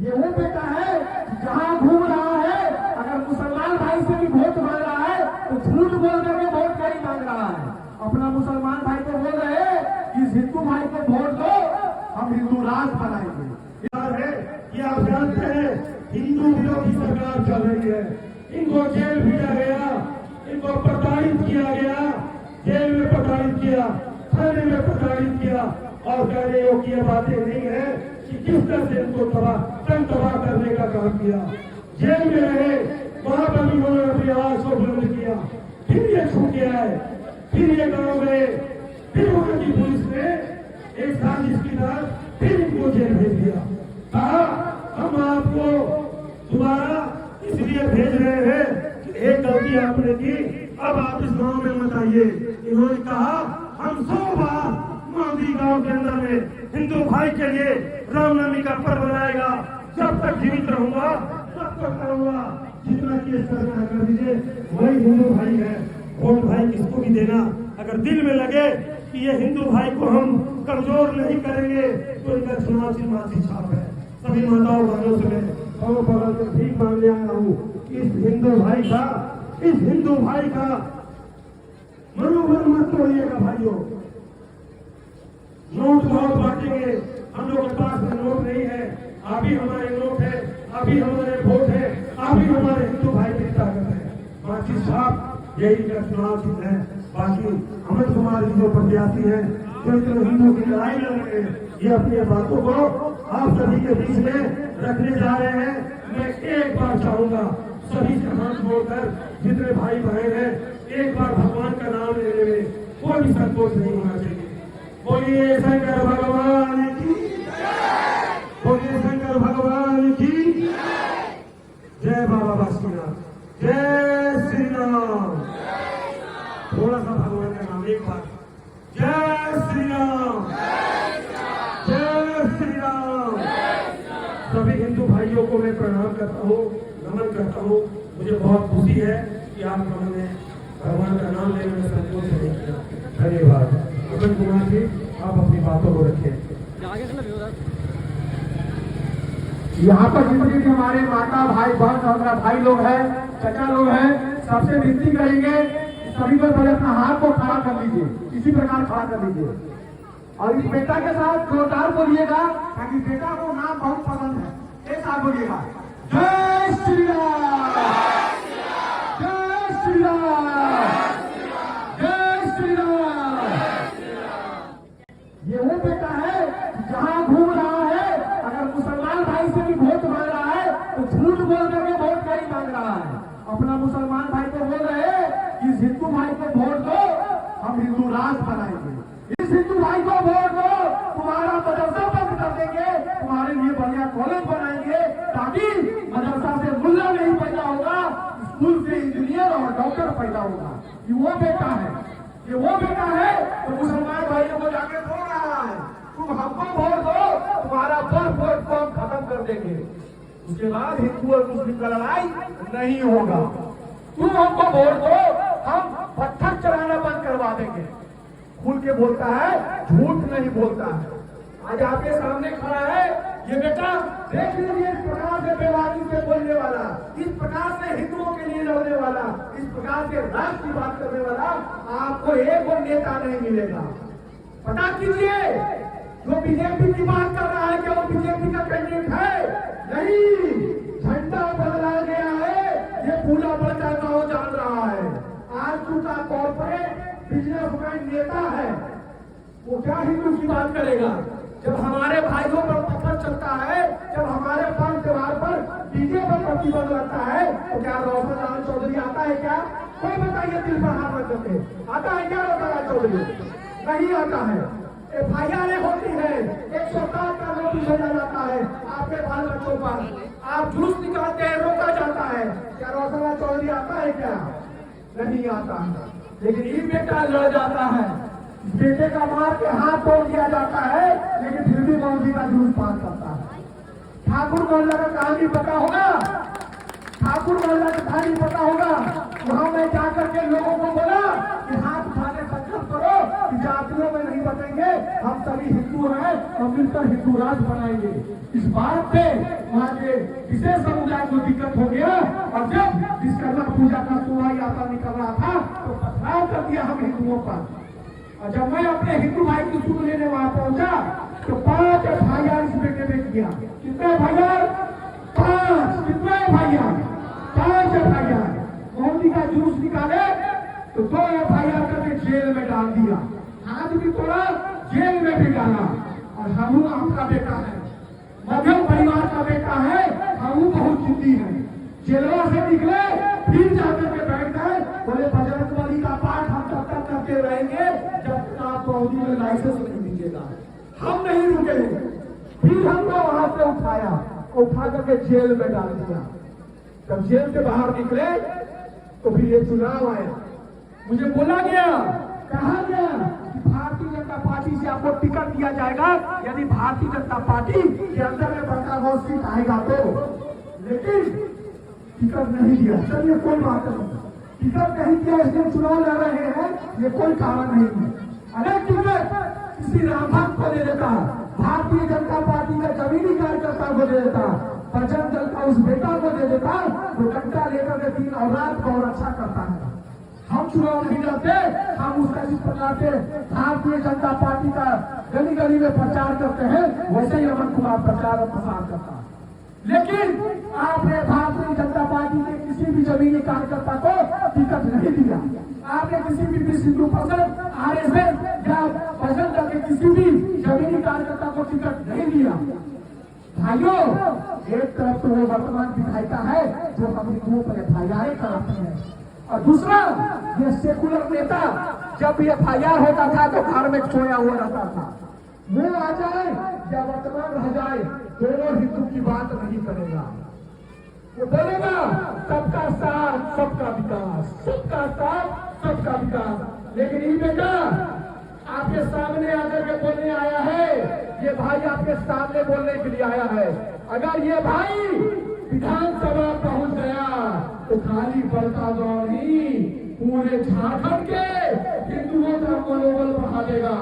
ये वो बेटा है जहां घूम रहा है, अगर मुसलमान भाई से भी वोट मांग रहा है तो झूठ बोल करके वोट नहीं मांग रहा है। अपना मुसलमान भाई को बोल रहे हैं कि हिंदू भाई को वोट दो, हम हिंदू राज बनाएंगे। ये आप जानते हैं हिंदू विरोधी सरकार चल रही है। इनको जेल भेजा गया, इनको प्रताड़ित किया गया, जेल में प्रताड़ित किया, थाने में प्रताड़ित किया और कहने योग्य बातें नहीं है कि किस तरह से इनको तबाह करने का काम किया। जेल में रहे, वहां पर भी उन्होंने अपनी आवाज को बुलंद किया, फिर ये छूट आए, फिर ये गाँव गए, फिर वहां की पुलिस ने एक साजिश की तरह फिर इनको जेल भेज दिया। कहा हम आपको दोबारा इसलिए भेज रहे हैं कि एक गलती आपने की, अब आप इस गांव में मत आइए। इन्होंने कहा हम 100 बार मांदी गांव के अंदर में हिंदू भाई के लिए रामनवमी का पर्व बनाएगा, जब तक जीवित रहूंगा तब तक करूंगा, जितना केस करना कर दीजिए। वही हिंदू भाई है। वोट भाई किसको भी देना, अगर दिल में लगे कि ये हिंदू भाई को हम कमजोर नहीं करेंगे तो इनका चुनाव चिन्ह माची छाप है। सभी माताओं बहनों से मैं ठीक मानने आया हूँ। इस हिंदू भाई का मनोबल मत तोड़िएगा भाइयों। नोट बहुत बांटेंगे, हम लोग के पास में नोट नहीं है। अभी हमारे नोट है, अभी हमारे वोट है, अभी हमारे हिंदू भाई की ताकत है। माची छाप यही का चुनाव चिन्ह है। बाकी अमित कुमार जी जो प्रत्याशी है, जो इतने हिंदुओं की लड़ाई लड़ रहे हैं, ये अपनी बातों को आप सभी के बीच में रखने जा रहे हैं। मैं एक बार चाहूंगा सभी से हाथ जोड़कर, जितने भाई बहन हैं, एक बार भगवान का नाम लेने में कोई भी संकोच नहीं होना चाहिए। बोलिए शंकर भगवान की, बोलिए शंकर भगवान की जय। बाबा बासुकीनाथ, जय श्री राम। थोड़ा सा भगवान का नाम एक बार, जय श्री राम, जय श्री राम। सभी हिंदू भाइयों को मैं प्रणाम करता हूँ, नमन करता हूँ। मुझे बहुत खुशी है कि आप लोगों ने भगवान का नाम लेने में संकोच नहीं किया। धन्यवाद। अमित कुमार जी, आप अपनी बातों को रखें। यहाँ पर जितने भी हमारे माता भाई बहन हमारा भाई लोग हैं, चाचा लोग हैं, सबसे विनती करेंगे सभी को पहले अपना हाथ को खड़ा कर लीजिए, इसी प्रकार खड़ा कर लीजिए और इस बेटा के साथ जोरदार बोलिएगा, ताकि बेटा को नाम बहुत पसंद है। एक साथ बोलिएगा, जय श्री राम, जय श्री राम, जय श्री राम। ये वो बेटा है जहां घूम रहा है, अगर मुसलमान भाई से भी वोट मांग रहा है तो झूठ बोल करके वोट नहीं मांग रहा है। अपना मुसलमान भाई को बोल रहे हैं कि हिंदू भाई को वोट दो, हम हिंदू राज बनाएंगे। इस हिंदू भाई को वोट दो, तुम्हारा मदरसा बंद कर देंगे, तुम्हारे लिए बढ़िया कॉलेज बनाएंगे, ताकि मदरसा से मुल्ला नहीं पैदा होगा, स्कूल से इंजीनियर और डॉक्टर पैदा होगा। ये वो बेटा है, ये वो बेटा है तो मुसलमान भाइयों को जाके बोल रहा है, तुम हमको वोट दो, तुम्हारा वोट को हम खत्म कर देंगे। उसके बाद हिंदू और मुस्लिम का लड़ाई नहीं होगा। तुम हमको वोट दो, हम पत्थर चलाना बंद करवा देंगे। खुल के बोलता है, झूठ नहीं बोलता है। आज आपके सामने खड़ा है ये बेटा, देख लीजिए इस प्रकार से बेवादी से बोलने वाला, इस प्रकार से हिंदुओं के लिए लड़ने वाला, इस प्रकार से राष्ट्र की बात करने वाला आपको एक और नेता नहीं मिलेगा। पता कीजिए, जो बीजेपी की बात कर रहा है क्या वो बीजेपी का कैंडिडेट है? नहीं, झंडा बदला गया है, ये पूरा बड़का गाँव जान रहा है। आज का कॉर्पोरेट बिजनेसमैन नेता है, वो क्या हिंदू की बात करेगा? जब हमारे भाइयों पर पत्थर चलता है, जब हमारे पर्व त्योहार पर डीजे पर प्रतिबंध लगता है, तो क्या रोशन चौधरी आता है क्या? कोई बताइए, दिल पर हाथ रख करके आता है क्या रोशन चौधरी? नहीं आता है। FIR होती है, 107 का नोटिस भेजा जाता है आपके बाल बच्चों पर, आप जुलूस निकालते हैं, रोका जाता है। क्या रोशन चौधरी आता है क्या? नहीं आता है। लेकिन ये बेटा लड़ जाता है, बेटे का मार के हाथ तोड़ दिया जाता है, लेकिन फिर भी मौजी का जुलूस पास करता है। ठाकुर मोहल्ला का कहानी पता होगा, ठाकुर मोहल्ला की कहानी पता होगा। वहां मैं जाकर के लोगों को बोला कि हाथ उठाने संकल्प करो कि जातियों में नहीं बचेंगे, हम सभी हिंदू हैं, हम मिलकर हिंदू राज बनाएंगे। इस बात पे वहां किया हम हिंदुओं पर। और जब मैं अपने हिंदू भाई की सुन लेने वहां पहुंचा तो 5 FIR इस बेटे ने किया। कितने FIR? 5। कितने FIR? 5 FIR। मोदी का जुलूस निकाले तो 2 FIR करके जेल में डाल दिया, हाथ भी तोड़ा, जेल में भी डाला। और हम आपका बेटा है, मध्यम परिवार का बेटा है, हम बहुत जिद्दी है। जेलवा से निकले फिर जाकर के बैठ गए, बोले बजरंगबली का पाठ हम तब तक करते रहेंगे जब तक आप सऊदी में लाइसेंस नहीं दीजिएगा, हम नहीं रुकेंगे। फिर हमको वहां से उठा करके जेल में डाल दिया। जब जेल से बाहर निकले तो फिर ये चुनाव आया, मुझे बोला गया, कहा गया कि भारतीय जनता पार्टी से आपको टिकट दिया जाएगा यदि भारतीय जनता पार्टी के अंदर में बड़का सीट आएगा तो। लेकिन टिकट नहीं दिया। चलिए कोई बात नहीं, टिकट नहीं दिया इसलिए चुनाव लड़ रहे हैं, ये कोई कारण नहीं है। अगर टिकट किसी रामभक्त को दे देता, भारतीय जनता पार्टी का जमीनी कार्यकर्ता को दे देता, बजरंग दल का उस बेटा को दे देता तो डंडा लेकर के दिन और रात को रक्षा करता है। हम चुनाव नहीं लड़ते, हम उसका जिस प्रकार से भारतीय जनता पार्टी का गली गली में प्रचार करते हैं वैसे ही रमन कुमार प्रचार और प्रसार करता है। लेकिन आपने भारतीय जनता पार्टी के किसी भी जमीनी कार्यकर्ता को टिकट नहीं दिया। आपने किसी भी विश्व हिंदू परिषद, RSS या बजरंग दल के किसी भी जमीनी कार्यकर्ता को टिकट नहीं दिया। भाइयों, एक तरफ तो वो वर्तमान विधायिका है जो हम हिंदुओं पर FIR कराते हैं, और दूसरा ये सेकुलर नेता जब भी FIR होता था तो घर में सोया हुआ रहता था। वो आ जाए या वर्तमान रह जाए, दोनों हिंदू की बात नहीं करेगा। वो बोलेगा सबका साथ सबका विकास, सबका साथ सबका विकास। लेकिन ये बेटा आपके सामने आकर के बोलने आया है, ये भाई आपके सामने बोलने के लिए आया है। अगर ये भाई विधानसभा पहुंच गया तो खाली बड़कागांव ही पूरे झारखंड के हिंदुओं का मनोबल बढ़ा देगा,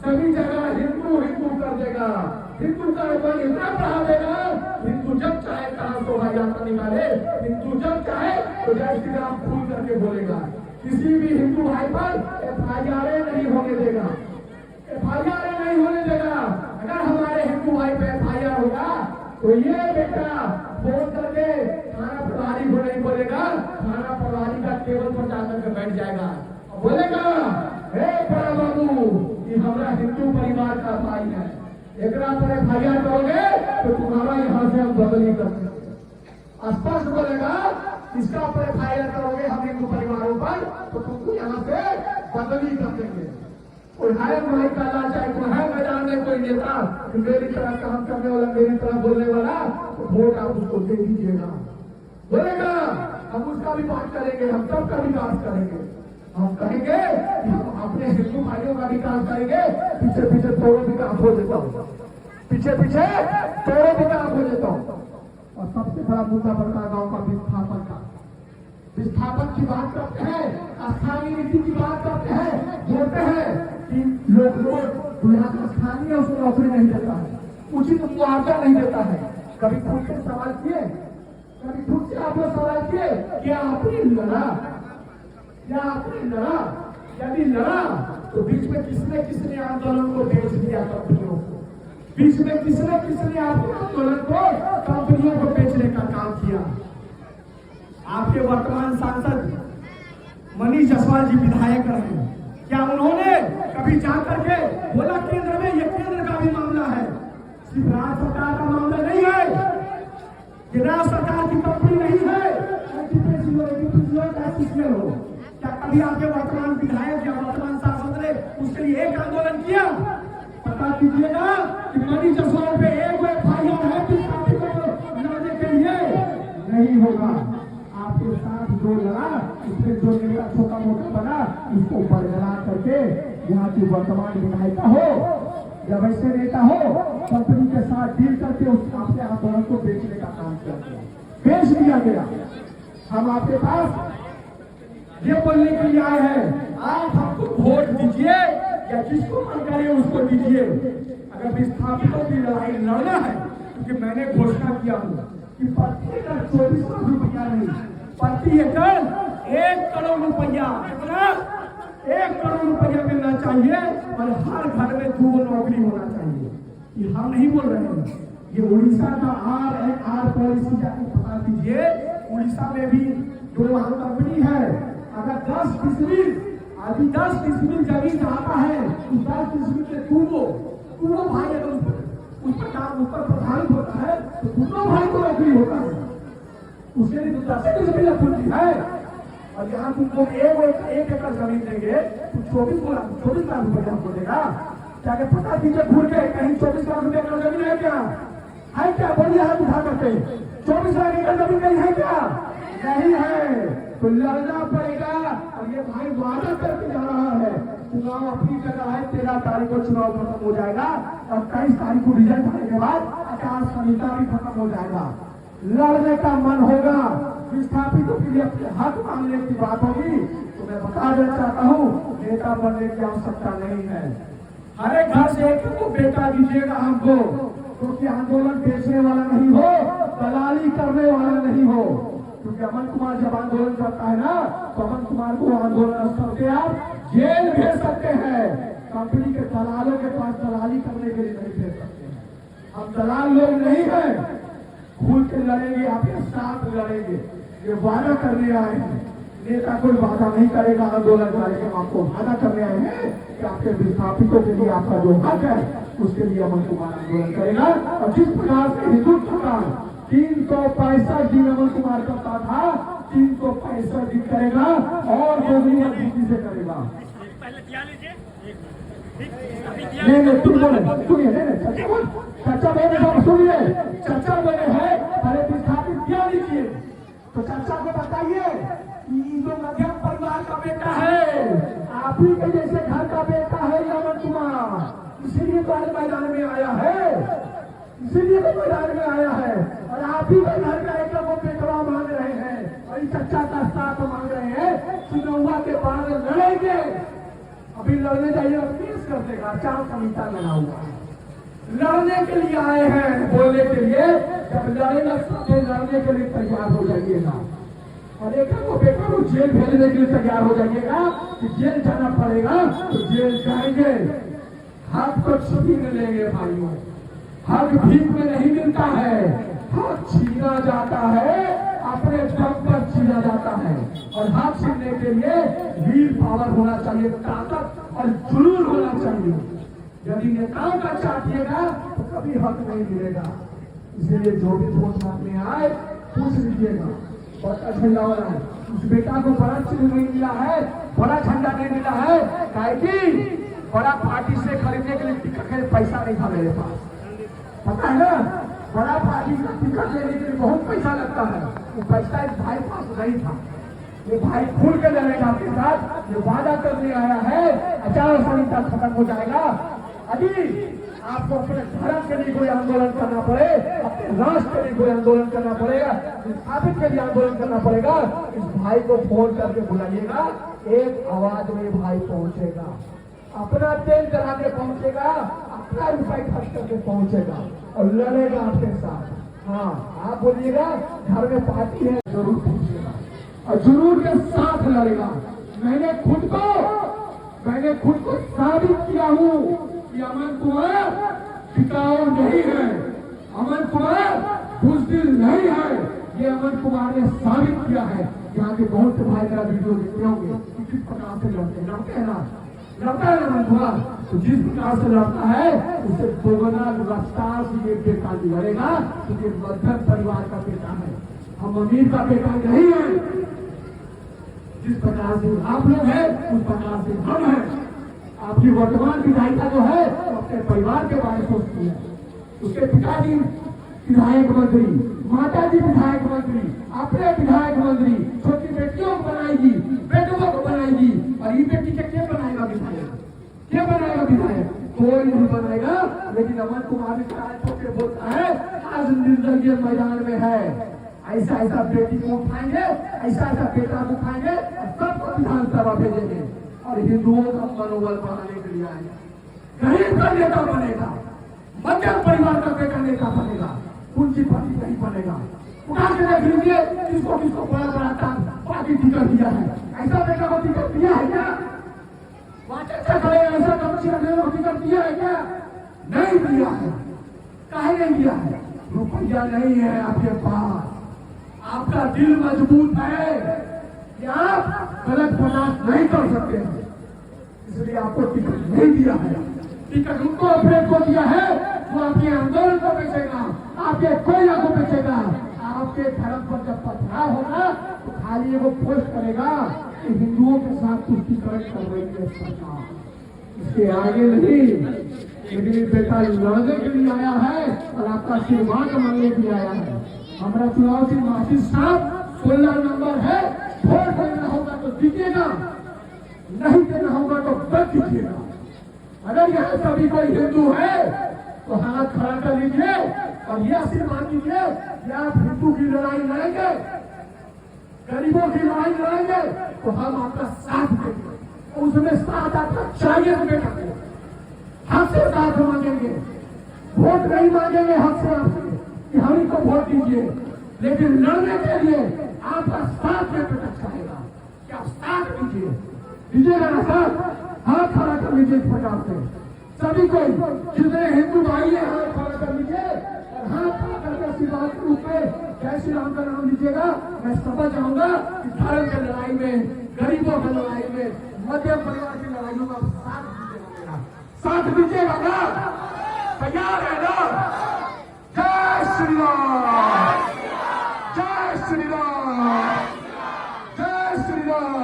सभी जगह हिंदू हिंदू कर देगा, हिंदू का मन इतना बढ़ा देगा। हिंदू जब चाहे कहां शोभा यात्रा निकाले, हिंदू जब चाहे तो जय श्री राम फूल करके बोलेगा। किसी भी हिंदू भाई पर FIR नहीं होने देगा, FIR नहीं होने देगा। अगर हमारे हिंदू भाई पे FIR होगा तो ये बेटा फोन करके थाना प्रभारी को नहीं बोलेगा, थाना प्रभारी का टेबल पर जाकर के बैठ जाएगा और बोलेगा, हे बड़ा बाबू ये हमारा हिंदू परिवार का भाई है, एकरा पर FIR करोगे तो तुम्हारा यहाँ से हम बदली कर देंगे। स्पष्ट बोलेगा, इसका पर FIR करोगे हम हिंदू परिवारों पर तो तुमको यहाँ से बदली कर देंगे। कोई है भाई काला, चाहे कोई है मैदान में कोई नेता मेरी तरह काम करने वाला, मेरी तरह बोलने वाला, तो वोट आप उसको दे दीजिएगा। बोलेगा हम उसका भी बात करेंगे, हम सबका विकास करेंगे, हम कहेंगे कि हम अपने हिंदू भाइयों का विकास करेंगे। पीछे पीछे तोड़ो विकास हो देता हूँ, पीछे पीछे तोड़ो विकास हो देता हूँ। और सबसे बड़ा मुद्दा बड़कागांव का विस्थापन की बात करते हैं, स्थानीय नीति की बात करते हैं, बोलते हैं कि लोग यहाँ का स्थानीय उसको नौकरी नहीं देता है, उचित मुआवजा नहीं देता है। कभी खुद से सवाल किए, कभी खुद से आप लोग सवाल किए क्या आपने लड़ा, क्या आपने लड़ा? यदि लड़ा तो बीच में किसने आंदोलन को बेच दिया कंपनियों को, बीच में किसने आपके आंदोलन को कंपनियों को बेचने का काम किया। आपके वर्तमान सांसद मनीष जायसवाल जी विधायक रहे, क्या उन्होंने कभी जाकर के बोला केंद्र में ये केंद्र का भी मामला है, सिर्फ राज्य सरकार का मामला नहीं है, ये राज्य सरकार की कंपनी नहीं है, हो। क्या कभी आपके वर्तमान विधायक या वर्तमान सांसद ने उसके लिए एक आंदोलन किया? पता कीजिएगा कि मनीष जायसवाल पे एक FIR है लड़ने के लिए नहीं होगा। आपके साथ जो लड़ा उसमें जो नेता छोटा मोटा बना उसको बरकरार करके यहाँ की वर्तमान विधायिका हो या वैसे नेता हो, कंपनी के साथ डील करके उस आपके आंदोलन को बेचने का काम किया गया, बेच दिया गया। हम आपके पास ये बोलने के लिए आए हैं, आप हमको वोट दीजिए या जिसको मन करे उसको दीजिए। अगर विस्थापितों की लड़ाई लड़ना है, क्योंकि मैंने घोषणा किया हूँ कि प्रति एकड़ 2400 रुपया नहीं, प्रति एकड़ 1 करोड़ रुपया, कितना 1 करोड़ रुपया मिलना चाहिए और हर घर में 2 नौकरी होना चाहिए। ये हम नहीं बोल रहे हैं, ये उड़ीसा का आर पॉलिसी जाके बता दीजिए। उड़ीसा में भी जो वहां कंपनी है, अगर 10 डिसमिल अभी 10 डिसमिल जमीन जाता है, उस 10 डिसमिल के दोनों भाई अगर उस पर काम ऊपर प्रधानित होता है तो दोनों भाई को नौकरी होता है। उसके लिए तो 10 डिसमिल अपनी है, और यहाँ तुमको एक एकड़ जमीन देंगे तो 24 लाख रुपया हमको देगा। जाके पता कीजिए घूर के, कहीं 24 लाख रुपये का जमीन है क्या? है क्या? बोलिए हाथ उठा करके, 24 लाख एकड़ जमीन कहीं है क्या? नहीं है। तो लड़ना पड़ेगा। और ये भाई वादा करके जा रहा है, चुनाव अपनी जगह है, 13 तारीख को चुनाव खत्म हो जाएगा और 23 तारीख को रिजल्ट आने के बाद आचार संहिता भी खत्म हो जाएगा। लड़ने का मन होगा, विस्थापितों के लिए अपने हक मांगने की बात होगी। तो मैं बता देना चाहता हूँ, नेता बनने की आवश्यकता नहीं है। हर एक घर से एक को बेटा दीजिएगा हमको, क्योंकि आंदोलन बेचने वाला नहीं हो, दलाली करने वाला नहीं हो। क्योंकि अमन कुमार जब आंदोलन करता है ना, तो अमन कुमार को आंदोलन स्थल से आप जेल भेज सकते हैं। कंपनी के दलालों के पास दलाली करने के लिए नहीं भेज सकते हैं। हम दलाल लोग नहीं हैं, खुल के लड़ेंगे, आपके साथ लड़ेंगे। ये वादा करने आए हैं, नेता कोई वादा नहीं करेगा आंदोलन करेगा। आपको वादा करने आए हैं कि आपके विस्थापितों के लिए आपका जो हक है उसके लिए अमन कुमार आंदोलन करेगा। और जिस प्रकार से हिंदुत्व का 365 दिन अमन कुमार करता था, 365 दिन करेगा और दोगुनी मजबूती से करेगा। नहीं तुम बोले, सुनिए, नहीं चर्चा बोले सब सुनिए, चर्चा बोले है पहले विस्थापित क्या लीजिए। तो चर्चा को बताइए कि जो मध्यम परिवार का बेटा है, आप ही के जैसे घर का बेटा है अमन कुमार, इसीलिए तो आज मैदान में आया है, इसीलिए तो मैदान में आया है। और आप ही के घर का एक वो बेटवा मांग रहे हैं और इस चर्चा का साथ मांग रहे हैं। चुनाव के बाद लड़ेंगे, अभी लड़ने जाइए और केस कर देगा, आचार संहिता लगा हुआ है। लड़ने के लिए आए हैं, बोलने के लिए। जब लड़ेगा सब लड़ने के लिए तैयार हो जाइएगा। और एक को बेटा को जेल भेजने के लिए तैयार हो जाइएगा कि जेल जाना पड़ेगा तो जेल जाएंगे। हक तो छीन लेंगे भाइयों, हक भीख में नहीं मिलता है, हक छीना जाता है, अपने दम पर छीना जाता है। और हक छीनने के लिए वीर पावर होना चाहिए, ताकत और जुनून होना चाहिए। यदि नेताओं का चाटिएगा तो कभी हक नहीं मिलेगा। इसीलिए जो भी वोट मांगने आए पूछ लीजिएगा, बड़ा झंडा वाला है, उस बेटा को बड़ा चिन्ह नहीं मिला है, बड़ा झंडा नहीं मिला है, काहे कि बड़ा पार्टी से खरीदने के लिए टिकट के पैसा नहीं था मेरे पास, पता है ना। बड़ा पार्टी का टिकट लेने के लिए बहुत पैसा लगता है, वो पैसा इस भाई पास नहीं था। ये भाई खुल के लड़ेगा आपके साथ, ये वादा करने आया है। आचार संहिता खत्म हो जाएगा। अभी आपको अपने धर्म के लिए कोई आंदोलन करना पड़े, अपने राष्ट्र के लिए कोई आंदोलन करना पड़ेगा, स्थापित के लिए आंदोलन करना पड़ेगा, इस भाई को फोन करके बुलाइएगा, एक आवाज में भाई पहुंचेगा, अपना तेल जला के पहुंचेगा, अपना रुपए खर्च करके पहुंचेगा और लड़ेगा आपके साथ। हाँ, आप बोलिएगा घर में पार्टी है, जरूर पहुंचेगा और जरूर के साथ लड़ेगा। मैंने खुद को साबित किया हूँ कि अमन कुमार टिकाऊ नहीं है, अमन कुमार बुज़दिल नहीं है। ये अमन कुमार ने साबित किया है। यहाँ के बहुत से भाई मेरा वीडियो देखते होंगे, किस प्रकार से लड़ते हैं ना, लड़ता है अमन कुमार। तो जिस प्रकार से लड़ता है उसे दोगुना रफ्तार से ये बेटा लड़ेगा, क्योंकि तो मध्यम परिवार का बेटा है, हम अमीर का बेटा नहीं है। जिस प्रकार से आप लोग हैं उस प्रकार से हम हैं। आपकी वर्तमान विधायिका जो है वो अपने परिवार के बारे में सोचती है। उसके पिताजी विधायक मंत्री, माताजी विधायक मंत्री, अपने विधायक मंत्री, छोटी बेटियों को बनाएगी, बेटों को बनाएगी। और ये बेटी के क्या बनाएगा विधायक? क्या बनाएगा विधायक? कोई नहीं बनाएगा। लेकिन अमन कुमार के बोलता है आज निर्दलीय मैदान में है, ऐसा ऐसा बेटी को उठाएंगे, ऐसा ऐसा बेटा को उठाएंगे, सबको विधानसभा भेजेंगे और हिंदुओं का मनोबल बढ़ाने के लिए आएंगे। गरीब का नेता बनेगा, मध्यम परिवार का बेटा नेता बनेगा, पूंजीपति नहीं बनेगा। उठा के देख लीजिए किसको किसको बड़ा बड़ा बाकी टिकट दिया है। ऐसा बेटा को टिकट दिया है क्या? वहां चर्चा करें ऐसा कमीशन रखने में हकीकत दिया है क्या? नहीं दिया है। काहे नहीं दिया है? रुपया नहीं है आपके पास, आपका दिल मजबूत है कि आप गलत बर्दाश्त नहीं कर सकते हैं, इसलिए आपको टिकट नहीं दिया है। टिकट उनको अपने को दिया है वो आपके आंदोलन को बेचेगा, आपके कोयला को बेचेगा। आपके धर्म पर जब पथराव होगा तो खाली वो पोस्ट करेगा कि हिंदुओं के साथ तुष्टिकरण कर रही है सरकार, इसके आगे नहीं। लेकिन बेटा लड़ने के लिए आया है और आपका आशीर्वाद मांगने के लिए आया है। हमारा चुनाव की माफी साहब 16 नंबर है, वोट देना होगा तो दीजिएगा, नहीं देना होगा तो मत दीजिएगा। अगर यहाँ सभी कोई हिंदू है तो हाथ खड़ा कर लीजिए और ये आशीर्वाद दीजिए कि आप हिंदू की लड़ाई लड़ेंगे, गरीबों की लड़ाई लड़ेंगे तो हम आपका साथ देंगे। उसमें साथ आपका चाहिए तो बेटा हक से साथ मांगेंगे, वोट नहीं मांगेंगे हक से आपसे कि हम इनको वोट दीजिए, लेकिन लड़ने के लिए आपका साथ में बेटा चाहेगा कि आप साथ दीजिए। दीजिएगा ना साथ? हाथ खड़ा कर लीजिए इस प्रकार से सभी को, जितने हिंदू भाई है हाथ खड़ा कर लीजिए और हाथ खड़ा करके आशीर्वाद के रूप में जय श्री राम का नाम लीजिएगा। मैं समझ जाऊंगा कि धर्म की लड़ाई में, गरीबों की लड़ाई में, मध्यम परिवार की लड़ाइयों में साथ दीजिएगा ना? तैयार है ना? जय श्री राम, जय श्री राम, जय श्री राम।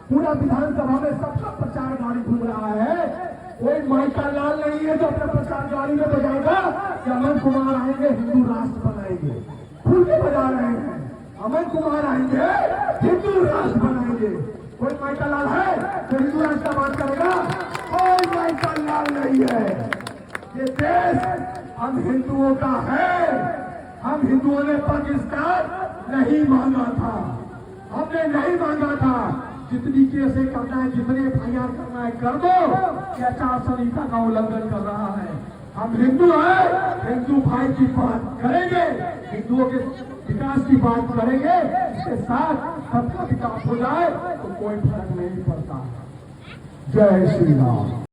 पूरा विधानसभा में सबका प्रचार गाड़ी घूम रहा है, कोई माइक का लाल नहीं है जो अपने प्रचार गाड़ी में बजाएगा कि अमन कुमार आएंगे हिंदू राष्ट्र बनाएंगे, खुल के बजा रहे हैं अमन कुमार आएंगे हिंदू राष्ट्र बनाएंगे। कोई माइक का लाल है जो हिंदू राष्ट्र का बात करेगा? कोई माइक का लाल नहीं है। ये देश हम हिंदुओं का है। हम हिंदुओं ने पाकिस्तान नहीं मांगा था, हमने नहीं मांगा था। जितनी केसें करना है, जितने एफआईआर करना है कर दो, कि आचार संहिता का उल्लंघन कर रहा है। हम हिंदू हैं, हिंदू भाई की बात करेंगे, हिंदुओं के विकास की बात करेंगे, इसके साथ सबका विकास हो जाए तो कोई फर्क नहीं पड़ता। जय श्री राम।